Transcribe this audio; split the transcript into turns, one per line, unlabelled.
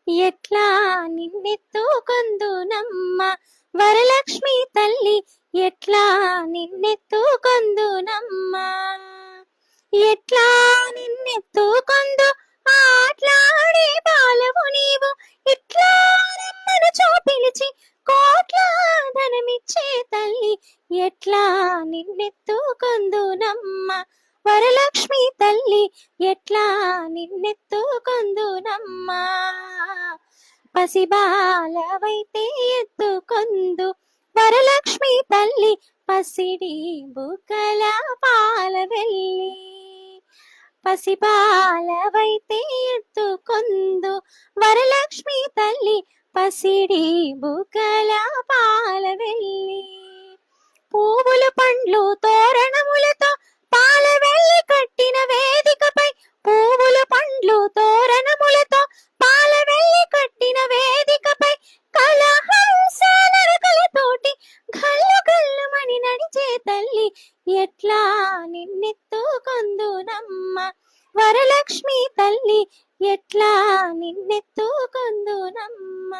ఎట్లా నిన్నెత్తుకొందునమ్మ వరలక్ష్మి తల్లి, ఎట్లా నిన్నెత్తుకొందునమ్మ. ఎట్లా నిన్నెత్తుకొందు ఆట్లాడే బాలవు నీవు, ఇట్లా రమ్మను పిలిచి కోట్ల ధనమిచ్చే తల్లి, ఎట్లా నిన్నెత్తుకొందునమ్మ వరలక్ష్మి తల్లి, ఎట్లా నిన్నెత్తుకొందునమ్మ. పసిబాలవైతే ఎత్తుకొందు వరలక్ష్మి తల్లి, పసిడి బుగ్గల పాలవెల్లి. పసిబాలవైతే ఎత్తుకొందు వరలక్ష్మి తల్లి, పసిడి బుగ్గల పాలవెల్లి. పువ్వులు పండ్లు తోరణములతో పాలవెల్లి కట్టిన వేదికపై, పువ్వులు పండ్లు తోరణములతో పాలవెల్లి కట్టిన వేదికపై, కలహంస నరకలతోటి గల్లు గల్లుమని నడిచే తల్లి, ఎట్లా నిన్నెత్తుకొందునమ్మ వరలక్ష్మి తల్లి, ఎట్లా నిన్నెత్తుకొందునమ్మ.